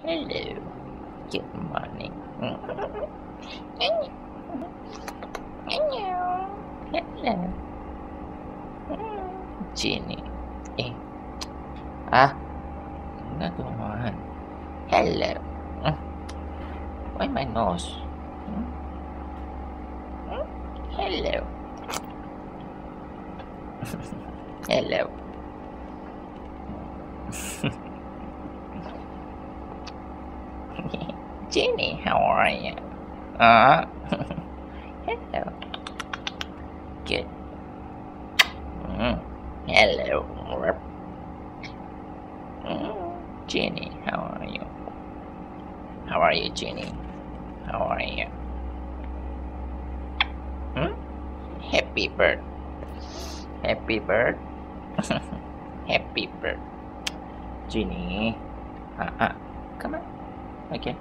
Hello. Good morning. Hello. Hello. Genie. Eh. Ah, nagawan. Hello. Why my nose? Hello. Hello. Genie, how are you? Hello. Good. Hello. Genie, how are you? How are you, Genie? How are you? Happy bird. Happy bird. Happy bird. Genie. Come on. Okay.